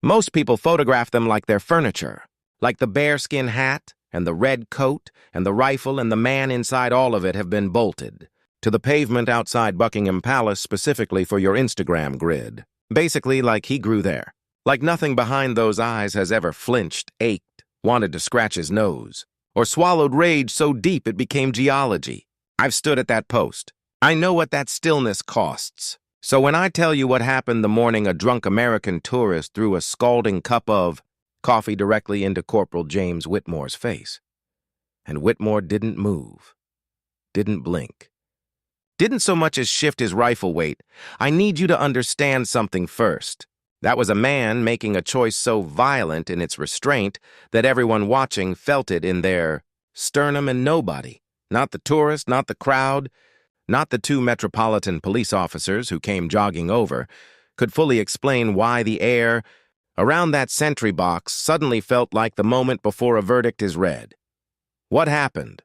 Most people photograph them like they're furniture, like the bearskin hat and the red coat and the rifle and the man inside all of it have been bolted to the pavement outside Buckingham Palace specifically for your Instagram grid. Basically like he grew there. Like nothing behind those eyes has ever flinched, ached, wanted to scratch his nose, or swallowed rage so deep it became geology. I've stood at that post. I know what that stillness costs. So when I tell you what happened the morning a drunk American tourist threw a scalding cup of coffee directly into Corporal James Whitmore's face, and Whitmore didn't move, didn't blink, didn't so much as shift his rifle weight, I need you to understand something first. That was a man making a choice so violent in its restraint that everyone watching felt it in their sternum, and nobody, not the tourist, not the crowd, not the two Metropolitan Police officers who came jogging over, could fully explain why the air around that sentry box suddenly felt like the moment before a verdict is read. What happened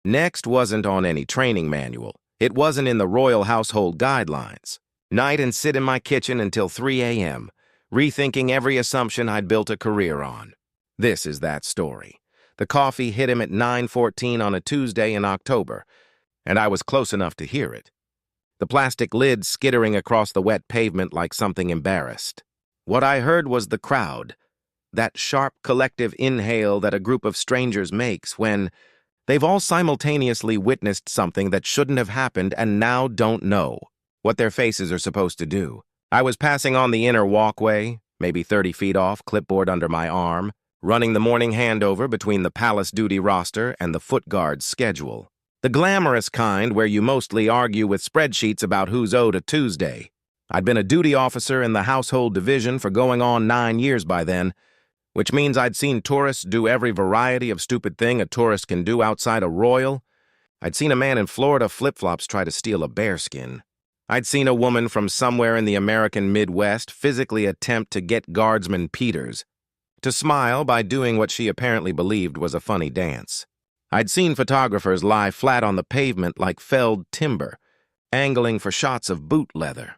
next wasn't on any training manual. It wasn't in the Royal Household Guidelines. Night and sit in my kitchen until 3 a.m., rethinking every assumption I'd built a career on. This is that story. The coffee hit him at 9:14 on a Tuesday in October, and I was close enough to hear it. The plastic lid skittering across the wet pavement like something embarrassed. What I heard was the crowd, that sharp collective inhale that a group of strangers makes when they've all simultaneously witnessed something that shouldn't have happened and now don't know what their faces are supposed to do. I was passing on the inner walkway, maybe 30 feet off, clipboard under my arm, running the morning handover between the palace duty roster and the foot guard's schedule. The glamorous kind where you mostly argue with spreadsheets about who's owed a Tuesday. I'd been a duty officer in the household division for going on 9 years by then, which means I'd seen tourists do every variety of stupid thing a tourist can do outside a royal. I'd seen a man in Florida flip-flops try to steal a bearskin. I'd seen a woman from somewhere in the American Midwest physically attempt to get Guardsman Peters to smile by doing what she apparently believed was a funny dance. I'd seen photographers lie flat on the pavement like felled timber, angling for shots of boot leather.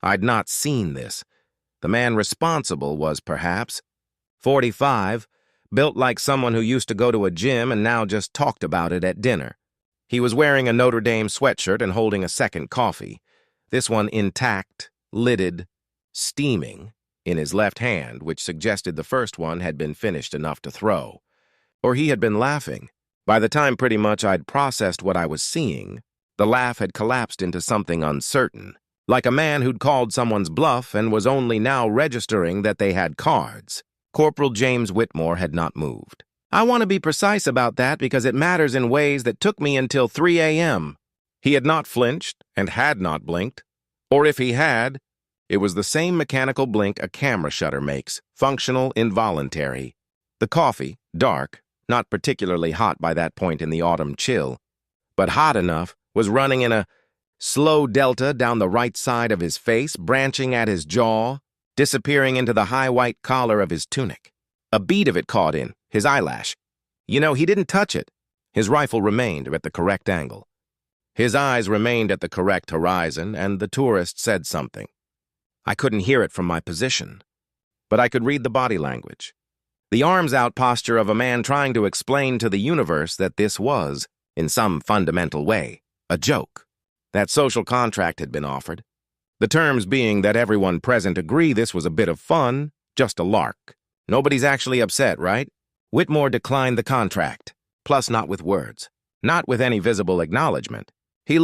I'd not seen this. The man responsible was, perhaps, 45, built like someone who used to go to a gym and now just talked about it at dinner. He was wearing a Notre Dame sweatshirt and holding a second coffee, this one intact, lidded, steaming, in his left hand, which suggested the first one had been finished enough to throw. Or he had been laughing. By the time pretty much I'd processed what I was seeing, the laugh had collapsed into something uncertain, like a man who'd called someone's bluff and was only now registering that they had cards. Corporal James Whitmore had not moved. I want to be precise about that because it matters in ways that took me until 3 a.m. He had not flinched and had not blinked. Or if he had, it was the same mechanical blink a camera shutter makes, functional, involuntary. The coffee, dark, not particularly hot by that point in the autumn chill, but hot enough, was running in a slow delta down the right side of his face, branching at his jaw, disappearing into the high white collar of his tunic. A bead of it caught in his eyelash. You know, he didn't touch it. His rifle remained at the correct angle. His eyes remained at the correct horizon, and the tourist said something. I couldn't hear it from my position, but I could read the body language. The arms-out posture of a man trying to explain to the universe that this was, in some fundamental way, a joke. That social contract had been offered. The terms being that everyone present agree this was a bit of fun, just a lark. Nobody's actually upset, right? Whitmore declined the contract, plus not with words, not with any visible acknowledgement. He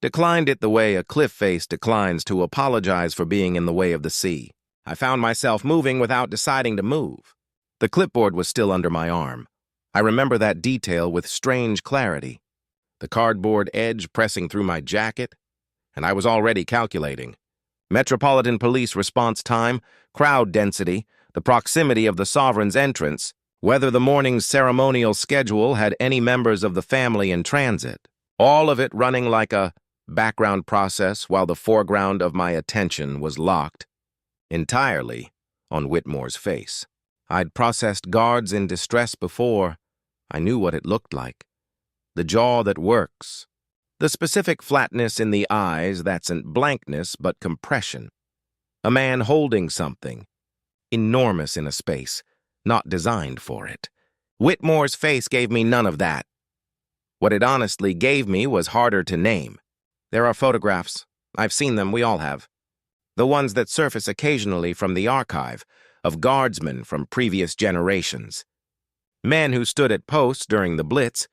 declined it the way a cliff face declines to apologize for being in the way of the sea. I found myself moving without deciding to move. The clipboard was still under my arm. I remember that detail with strange clarity. The cardboard edge pressing through my jacket, and I was already calculating. Metropolitan Police response time, crowd density, the proximity of the sovereign's entrance, whether the morning's ceremonial schedule had any members of the family in transit. All of it running like a background process while the foreground of my attention was locked entirely on Whitmore's face. I'd processed guards in distress before. I knew what it looked like. The jaw that works. The specific flatness in the eyes that's not blankness but compression. A man holding something. enormous in a space, not designed for it. Whitmore's face gave me none of that. What it honestly gave me was harder to name. There are photographs. I've seen them, we all have. The ones that surface occasionally from the archive, of guardsmen from previous generations. Men who stood at posts during the Blitz,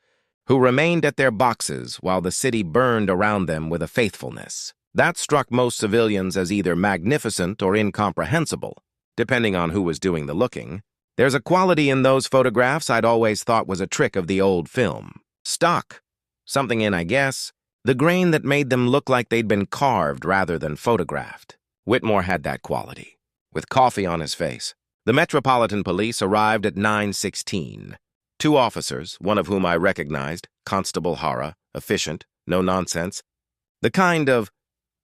who remained at their boxes while the city burned around them with a faithfulness. That struck most civilians as either magnificent or incomprehensible, depending on who was doing the looking. There's a quality in those photographs I'd always thought was a trick of the old film. Stock. Something in, I guess, the grain that made them look like they'd been carved rather than photographed. Whitmore had that quality, with coffee on his face. The Metropolitan Police arrived at 9:16. 2 officers, one of whom I recognized, Constable Hara, efficient, no nonsense, the kind of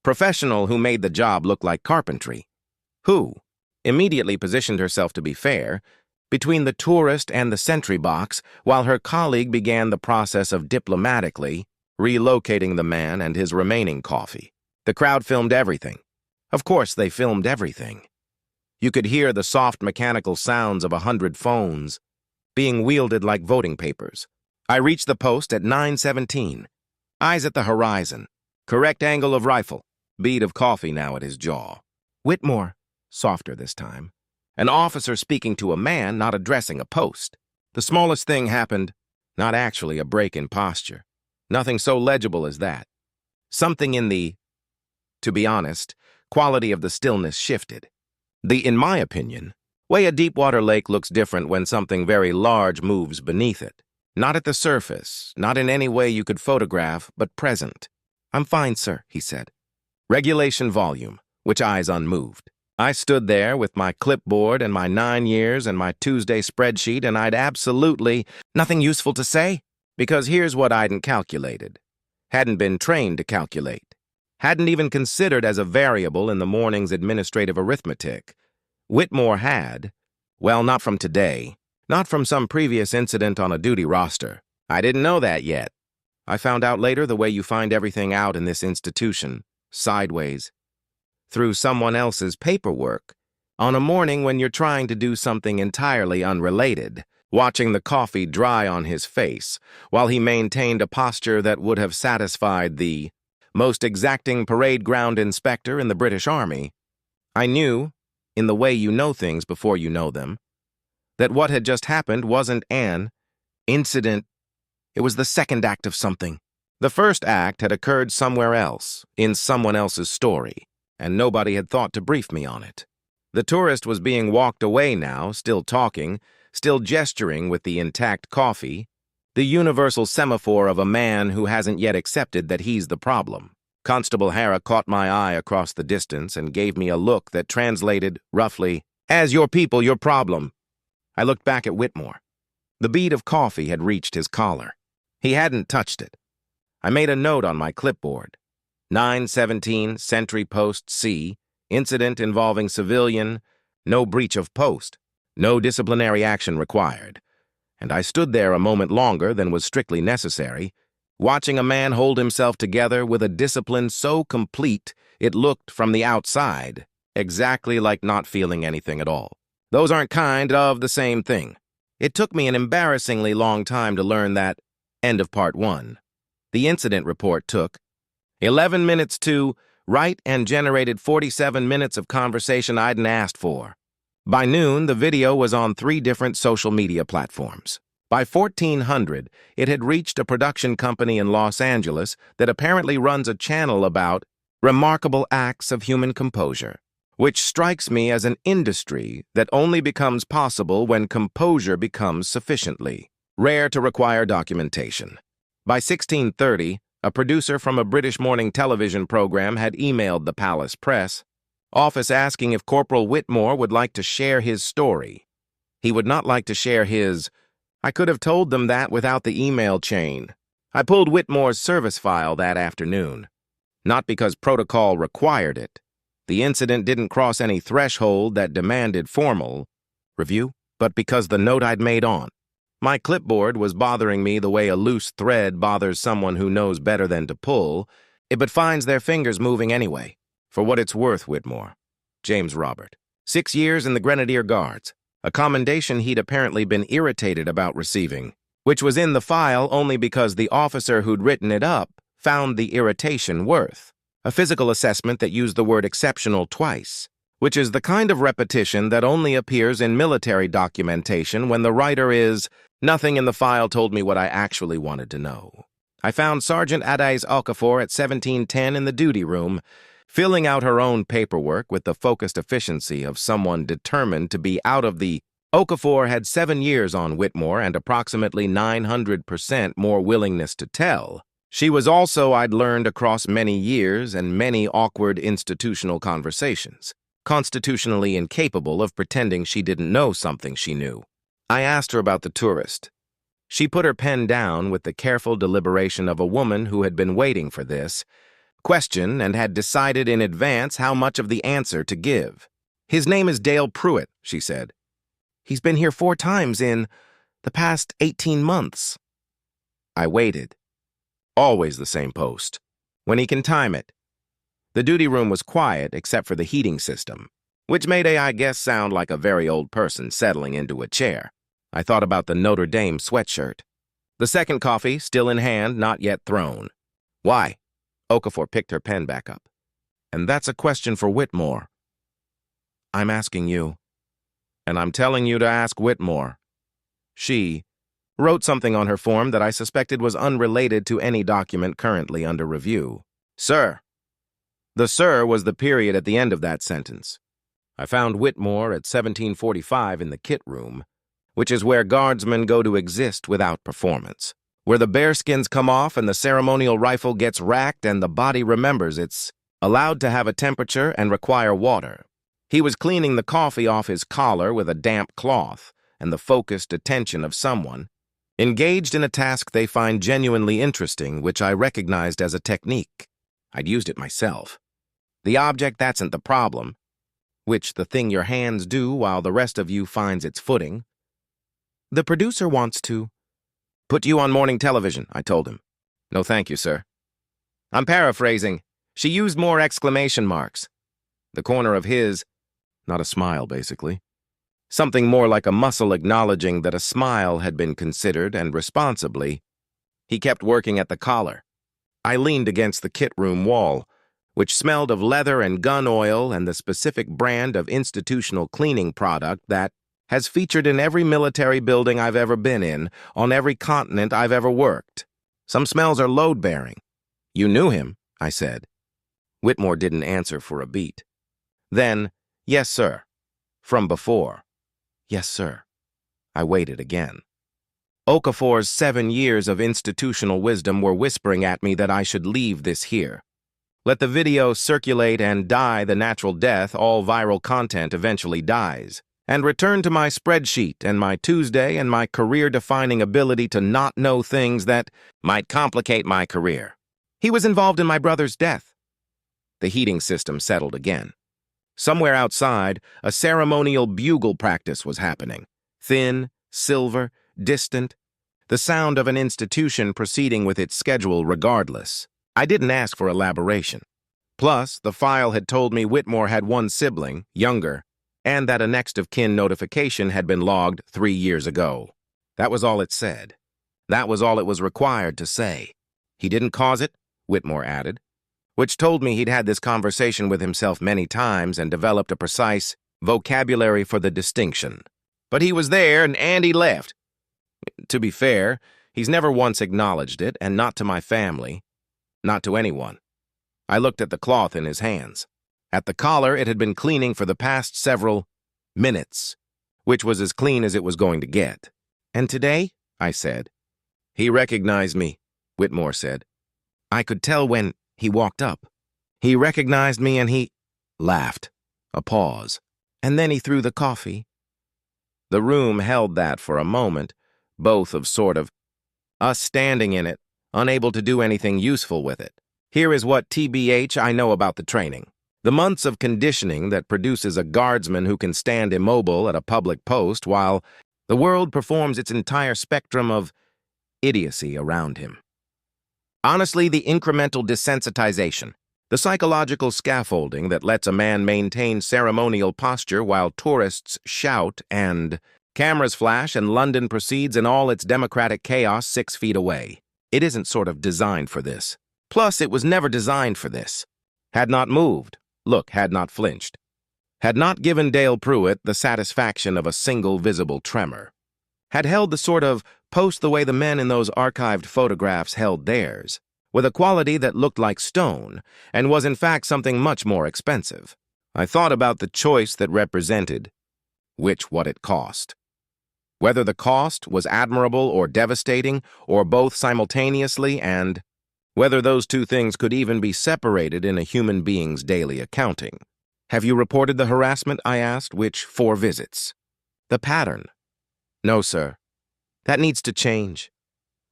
professional who made the job look like carpentry, who immediately positioned herself to be fair between the tourist and the sentry box while her colleague began the process of diplomatically relocating the man and his remaining coffee. The crowd filmed everything. Of course, they filmed everything. You could hear the soft mechanical sounds of 100 phones being wielded like voting papers. I reached the post at 9:17. Eyes at the horizon. Correct angle of rifle. Bead of coffee now at his jaw. Whitmore, softer this time. An officer speaking to a man, not addressing a post. The smallest thing happened, not actually a break in posture. Nothing so legible as that. Something in the, to be honest, quality of the stillness shifted. In my opinion, way a deep-water lake looks different when something very large moves beneath it. Not at the surface, not in any way you could photograph, but present. "I'm fine, sir," he said. Regulation volume, which eyes unmoved. I stood there with my clipboard and my 9 years and my Tuesday spreadsheet, and I'd absolutely nothing useful to say, because here's what I'dn't calculated. Hadn't been trained to calculate. Hadn't even considered as a variable in the morning's administrative arithmetic. Whitmore had, well, not from today, not from some previous incident on a duty roster. I didn't know that yet. I found out later the way you find everything out in this institution, sideways, through someone else's paperwork, on a morning when you're trying to do something entirely unrelated, watching the coffee dry on his face, while he maintained a posture that would have satisfied the most exacting parade ground inspector in the British Army. I knew, in the way you know things before you know them, that what had just happened wasn't an incident. It was the second act of something. The first act had occurred somewhere else, in someone else's story, and nobody had thought to brief me on it. The tourist was being walked away now, still talking, still gesturing with the intact coffee, the universal semaphore of a man who hasn't yet accepted that he's the problem. Constable Hara caught my eye across the distance and gave me a look that translated, roughly, "As your people, your problem." I looked back at Whitmore. The bead of coffee had reached his collar. He hadn't touched it. I made a note on my clipboard. 9:17, Sentry Post C, incident involving civilian, no breach of post, no disciplinary action required. And I stood there a moment longer than was strictly necessary, watching a man hold himself together with a discipline so complete it looked, from the outside, exactly like not feeling anything at all. Those aren't kind of the same thing. It took me an embarrassingly long time to learn that. End of part 1. The incident report took 11 minutes to write and generated 47 minutes of conversation I'dn't asked for. By noon, the video was on 3 different social media platforms. By 1400, it had reached a production company in Los Angeles that apparently runs a channel about remarkable acts of human composure, which strikes me as an industry that only becomes possible when composure becomes sufficiently rare to require documentation. By 1630, a producer from a British morning television program had emailed the Palace Press office asking if Corporal Whitmore would like to share his story. He would not like to share his. I could have told them that without the email chain. I pulled Whitmore's service file that afternoon. Not because protocol required it. The incident didn't cross any threshold that demanded formal review, but because the note I'd made on my clipboard was bothering me the way a loose thread bothers someone who knows better than to pull, but finds their fingers moving anyway. For what it's worth, Whitmore. James Robert. 6 years in the Grenadier Guards, a commendation he'd apparently been irritated about receiving, which was in the file only because the officer who'd written it up found the irritation worth. A physical assessment that used the word exceptional twice, which is the kind of repetition that only appears in military documentation when the writer is, "Nothing in the file told me what I actually wanted to know." I found Sergeant Adais Okafor at 1710 in the duty room, filling out her own paperwork with the focused efficiency of someone determined to be out of the. Okafor had 7 years on Whitmore and approximately 900% more willingness to tell. She was also, I'd learned across many years and many awkward institutional conversations, constitutionally incapable of pretending she didn't know something she knew. I asked her about the tourist. She put her pen down with the careful deliberation of a woman who had been waiting for this question and had decided in advance how much of the answer to give. "His name is Dale Pruitt," she said. "He's been here 4 times in the past 18 months. I waited. Always the same post. When he can time it. The duty room was quiet except for the heating system, which made I guess sound like a very old person settling into a chair. I thought about the Notre Dame sweatshirt. The second coffee, still in hand, not yet thrown. "Why?" Okafor picked her pen back up. "And that's a question for Whitmore." "I'm asking you." "And I'm telling you to ask Whitmore." She wrote something on her form that I suspected was unrelated to any document currently under review. "Sir." The "sir" was the period at the end of that sentence. I found Whitmore at 1745 in the kit room, which is where guardsmen go to exist without performance, where the bearskins come off and the ceremonial rifle gets racked and the body remembers it's allowed to have a temperature and require water. He was cleaning the coffee off his collar with a damp cloth and the focused attention of someone engaged in a task they find genuinely interesting, which I recognized as a technique. I'd used it myself. The object that'sn't the problem, which the thing your hands do while the rest of you finds its footing. "The producer wants to put you on morning television," I told him. "No, thank you, sir." I'm paraphrasing. She used more exclamation marks. The corner of his, not a smile, basically. Something more like a muscle acknowledging that a smile had been considered and responsibly. He kept working at the collar. I leaned against the kit room wall, which smelled of leather and gun oil and the specific brand of institutional cleaning product that has featured in every military building I've ever been in, on every continent I've ever worked. Some smells are load-bearing. "You knew him," I said. Whitmore didn't answer for a beat. Then, "Yes, sir." From before. "Yes, sir." I waited again. Okafor's 7 years of institutional wisdom were whispering at me that I should leave this here. Let the video circulate and die the natural death all viral content eventually dies, and return to my spreadsheet and my Tuesday and my career-defining ability to not know things that might complicate my career. He was involved in my brother's death. The heating system settled again. Somewhere outside, a ceremonial bugle practice was happening. Thin, silver, distant, the sound of an institution proceeding with its schedule regardless. I didn't ask for elaboration. Plus, the file had told me Whitmore had 1 sibling, younger, and that a next-of-kin notification had been logged 3 years ago. That was all it said. That was all it was required to say. "He didn't cause it," Whitmore added, which told me he'd had this conversation with himself many times and developed a precise vocabulary for the distinction. "But he was there and he left." To be fair, he's never once acknowledged it, and not to my family, not to anyone. I looked at the cloth in his hands. At the collar, it had been cleaning for the past several minutes, which was as clean as it was going to get. "And today?" I said. "He recognized me," Whitmore said. "I could tell when he walked up. He recognized me and he laughed." A pause. "And then he threw the coffee." The room held that for a moment, both of sort of us standing in it, unable to do anything useful with it. Here is what TBH I know about the training. The months of conditioning that produces a guardsman who can stand immobile at a public post while the world performs its entire spectrum of idiocy around him. Honestly, the incremental desensitization. The psychological scaffolding that lets a man maintain ceremonial posture while tourists shout and cameras flash and London proceeds in all its democratic chaos 6 feet away. It isn't sort of designed for this. Plus, it was never designed for this. Had not moved. Look, had not flinched. Had not given Dale Pruitt the satisfaction of a single visible tremor. Had held the sort of post the way the men in those archived photographs held theirs, with a quality that looked like stone and was in fact something much more expensive. I thought about the choice that represented what it cost. Whether the cost was admirable or devastating, or both simultaneously, and whether those two things could even be separated in a human being's daily accounting. Have you reported the harassment? I asked. Which 4 visits? The pattern. No, sir. That needs to change.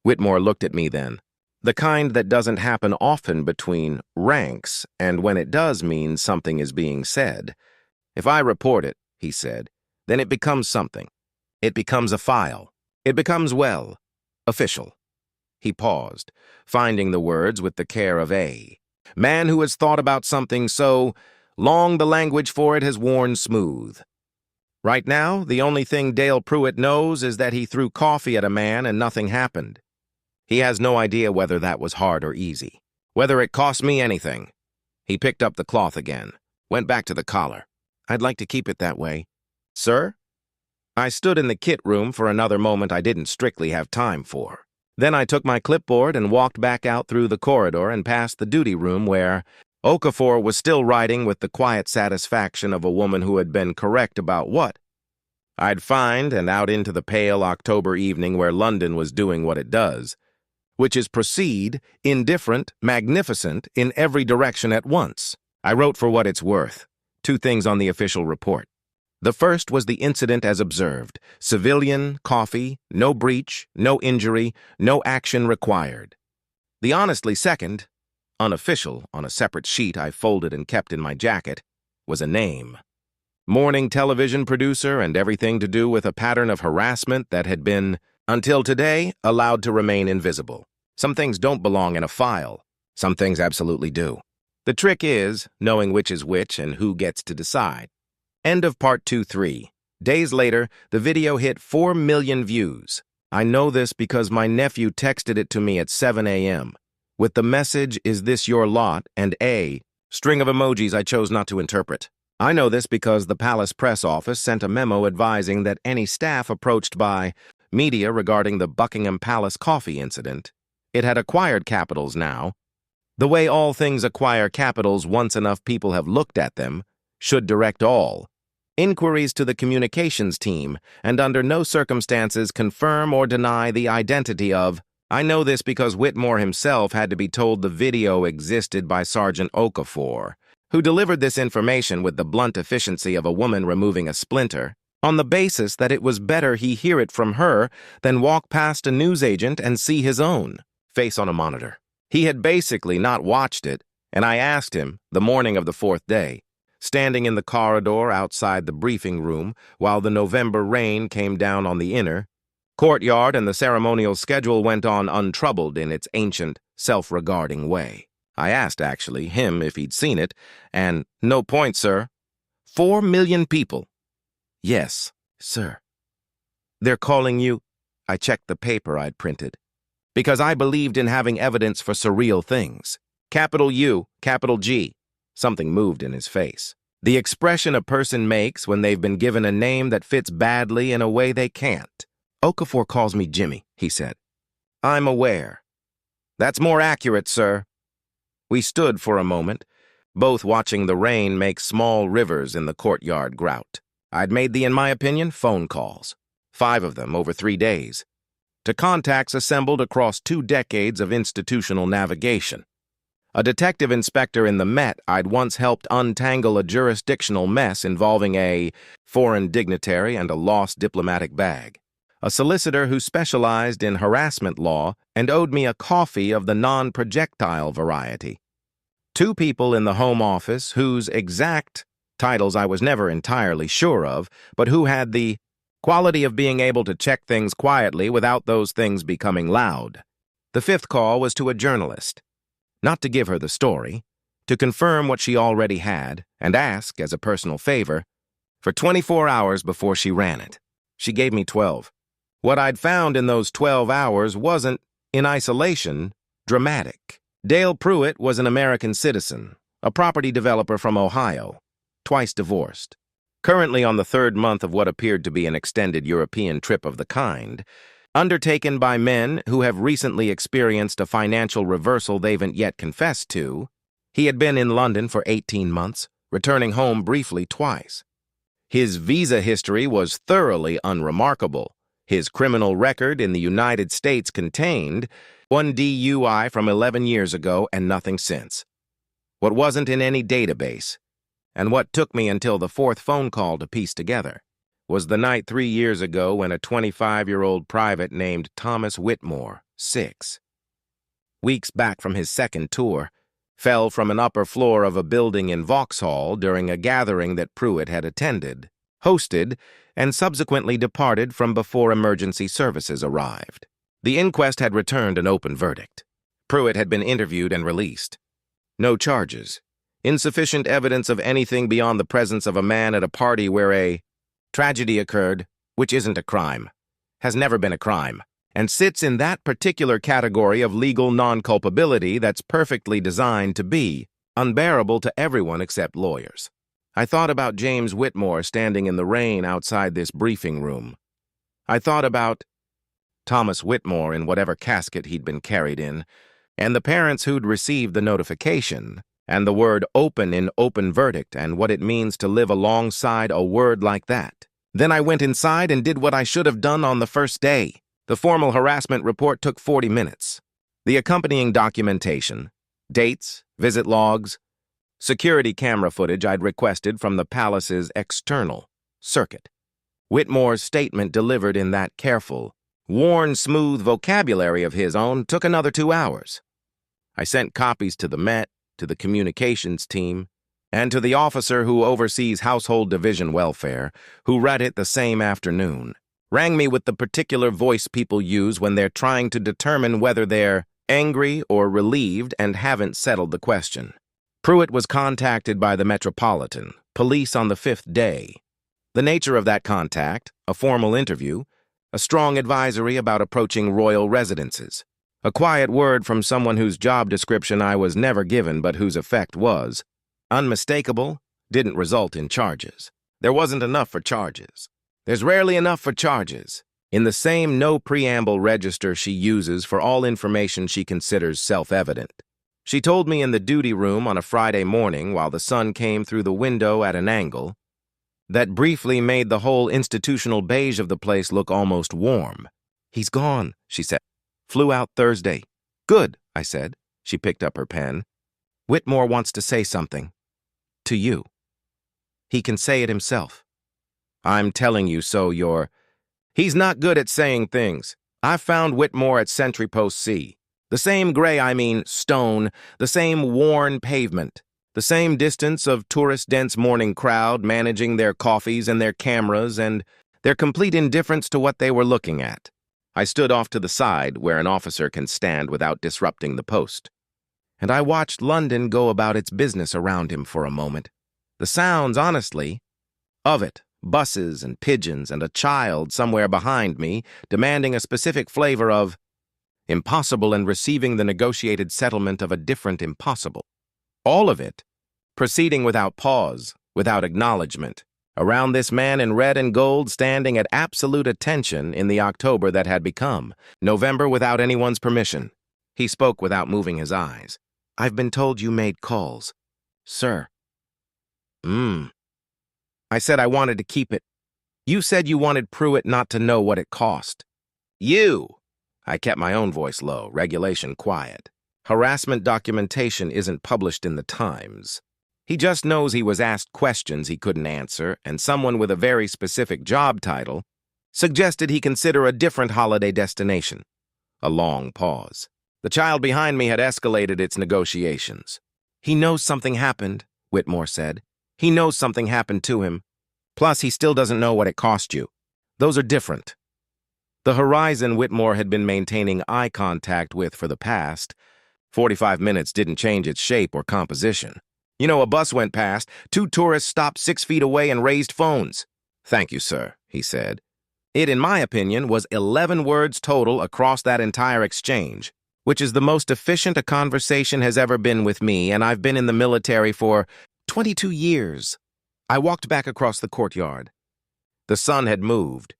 Whitmore looked at me then. The kind that doesn't happen often between ranks, and when it does mean something is being said. If I report it, he said, then it becomes something. It becomes a file. It becomes, well, official. He paused, finding the words with the care of a man who has thought about something so long the language for it has worn smooth. Right now, the only thing Dale Pruitt knows is that he threw coffee at a man and nothing happened. He has no idea whether that was hard or easy, whether it cost me anything. He picked up the cloth again, went back to the collar. I'd like to keep it that way. Sir? I stood in the kit room for another moment I didn't strictly have time for. Then I took my clipboard and walked back out through the corridor and past the duty room where Okafor was still writing with the quiet satisfaction of a woman who had been correct about what I'd find, and out into the pale October evening where London was doing what it does, which is proceed, indifferent, magnificent, in every direction at once. I wrote for what it's worth. 2 things on the official report. The first was the incident as observed. Civilian, coffee, no breach, no injury, no action required. The honestly second, unofficial, on a separate sheet I folded and kept in my jacket, was a name. Morning television producer and everything to do with a pattern of harassment that had been, until today, allowed to remain invisible. Some things don't belong in a file. Some things absolutely do. The trick is knowing which is which and who gets to decide. End of part 2-3. Days later, the video hit 4 million views. I know this because my nephew texted it to me at 7 a.m. with the message, "Is this your lot?" and a string of emojis I chose not to interpret. I know this because the Palace press office sent a memo advising that any staff approached by media regarding the Buckingham Palace coffee incident, it had acquired capitals now. The way all things acquire capitals once enough people have looked at them, should direct all inquiries to the communications team and under no circumstances confirm or deny the identity of. I know this because Whitmore himself had to be told the video existed by Sergeant Okafor, who delivered this information with the blunt efficiency of a woman removing a splinter, on the basis that it was better he hear it from her than walk past a newsagent and see his own face on a monitor. He had basically not watched it, and I asked him, the morning of the 4th day, standing in the corridor outside the briefing room while the November rain came down on the inner courtyard and the ceremonial schedule went on untroubled in its ancient, self-regarding way. I asked, actually, him if he'd seen it, and no point, sir. 4 million people. Yes, sir. They're calling you. I checked the paper I'd printed. Because I believed in having evidence for surreal things. Capital U, capital G. Something moved in his face. The expression a person makes when they've been given a name that fits badly in a way they can't. Okafor calls me Jimmy, he said. I'm aware. That's more accurate, sir. We stood for a moment, both watching the rain make small rivers in the courtyard grout. I'd made in my opinion, phone calls. 5 of them over 3 days. To contacts assembled across 2 decades of institutional navigation. A detective inspector in the Met I'd once helped untangle a jurisdictional mess involving a foreign dignitary and a lost diplomatic bag. A solicitor who specialized in harassment law and owed me a coffee of the non-projectile variety. 2 people in the Home Office whose exact titles I was never entirely sure of, but who had the quality of being able to check things quietly without those things becoming loud. The 5th call was to a journalist. Not to give her the story, to confirm what she already had and ask, as a personal favor, for 24 hours before she ran it. She gave me 12. What I'd found in those 12 hours wasn't, in isolation, dramatic. Dale Pruitt was an American citizen, a property developer from Ohio, twice divorced. Currently on the third month of what appeared to be an extended European trip of the kind, undertaken by men who have recently experienced a financial reversal they haven't yet confessed to. He had been in London for 18 months, returning home briefly twice. His visa history was thoroughly unremarkable. His criminal record in the United States contained one DUI from 11 years ago and nothing since. What wasn't in any database, and what took me until the fourth phone call to piece together, was the night 3 years ago when a 25-year-old private named Thomas Whitmore, 6, weeks back from his second tour, fell from an upper floor of a building in Vauxhall during a gathering that Pruitt had attended, hosted, and subsequently departed from before emergency services arrived. The inquest had returned an open verdict. Pruitt had been interviewed and released. No charges. Insufficient evidence of anything beyond the presence of a man at a party where a tragedy occurred, which isn't a crime, has never been a crime, and sits in that particular category of legal non-culpability that's perfectly designed to be unbearable to everyone except lawyers. I thought about James Whitmore standing in the rain outside this briefing room. I thought about Thomas Whitmore in whatever casket he'd been carried in, and the parents who'd received the notification, and the word open in open verdict and what it means to live alongside a word like that. Then I went inside and did what I should have done on the first day. The formal harassment report took 40 minutes. The accompanying documentation, dates, visit logs, security camera footage I'd requested from the palace's external circuit. Whitmore's statement delivered in that careful, worn, smooth vocabulary of his own took another 2 hours. I sent copies to the Met, to the communications team, and to the officer who oversees Household Division Welfare, who read it the same afternoon. Rang me with the particular voice people use when they're trying to determine whether they're angry or relieved and haven't settled the question. Pruitt was contacted by the Metropolitan Police on the 5th day. The nature of that contact, a formal interview, a strong advisory about approaching royal residences, a quiet word from someone whose job description I was never given but whose effect was unmistakable, didn't result in charges. There wasn't enough for charges. There's rarely enough for charges. In the same no-preamble register she uses for all information she considers self-evident. She told me in the duty room on a Friday morning while the sun came through the window at an angle that briefly made the whole institutional beige of the place look almost warm. "He's gone," she said. "Flew out Thursday." "Good," I said. She picked up her pen. "Whitmore wants to say something. To you. He can say it himself." "I'm telling you so, He's not good at saying things. I found Whitmore at Sentry Post C. The same gray, stone, the same worn pavement, the same distance of tourist-dense morning crowd managing their coffees and their cameras and their complete indifference to what they were looking at. I stood off to the side where an officer can stand without disrupting the post. And I watched London go about its business around him for a moment. The sounds, honestly, of it, buses and pigeons and a child somewhere behind me demanding a specific flavor of impossible and receiving the negotiated settlement of a different impossible. All of it, proceeding without pause, without acknowledgement, around this man in red and gold standing at absolute attention in the October that had become November without anyone's permission. He spoke without moving his eyes. "I've been told you made calls, sir." I said I wanted to keep it. "You said you wanted Pruitt not to know what it cost." "You!" I kept my own voice low, regulation quiet. Harassment documentation isn't published in the Times. He just knows he was asked questions he couldn't answer, and someone with a very specific job title suggested he consider a different holiday destination. A long pause. The child behind me had escalated its negotiations. "He knows something happened," Whitmore said. "He knows something happened to him. Plus, he still doesn't know what it cost you. Those are different." The horizon Whitmore had been maintaining eye contact with for the past 45 minutes didn't change its shape or composition. You know, a bus went past, 2 tourists stopped 6 feet away and raised phones. "Thank you, sir," he said. It, in my opinion, was 11 words total across that entire exchange, which is the most efficient a conversation has ever been with me, and I've been in the military for 22 years. I walked back across the courtyard. The sun had moved.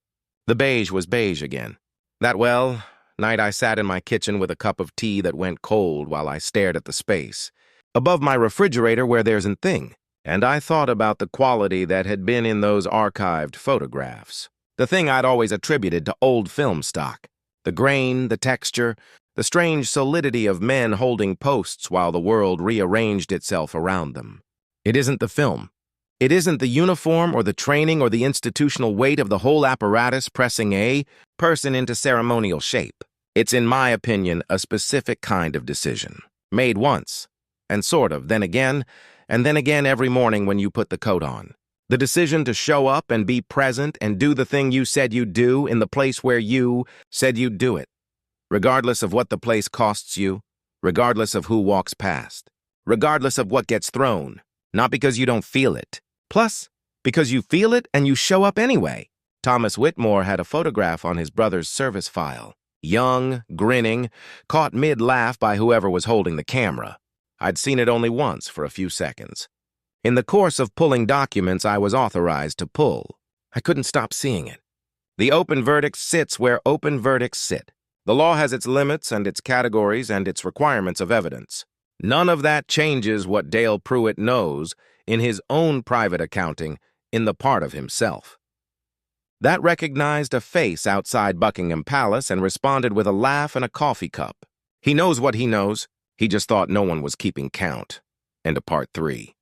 The beige was beige again. That, well, night I sat in my kitchen with a cup of tea that went cold while I stared at the space, above my refrigerator where there's a thing, and I thought about the quality that had been in those archived photographs. The thing I'd always attributed to old film stock. The grain, the texture, the strange solidity of men holding posts while the world rearranged itself around them. It isn't the film. It isn't the uniform or the training or the institutional weight of the whole apparatus pressing a person into ceremonial shape. It's, in my opinion, a specific kind of decision, made once, and sort of, then again, and then again every morning when you put the coat on. The decision to show up and be present and do the thing you said you'd do in the place where you said you'd do it, regardless of what the place costs you, regardless of who walks past, regardless of what gets thrown, not because you don't feel it. Plus, because you feel it and you show up anyway. Thomas Whitmore had a photograph on his brother's service file. Young, grinning, caught mid-laugh by whoever was holding the camera. I'd seen it only once for a few seconds. In the course of pulling documents I was authorized to pull, I couldn't stop seeing it. The open verdict sits where open verdicts sit. The law has its limits and its categories and its requirements of evidence. None of that changes what Dale Pruitt knows in his own private accounting in the part of himself. That recognized a face outside Buckingham Palace and responded with a laugh and a coffee cup. He knows what he knows. He just thought no one was keeping count. And to part 3.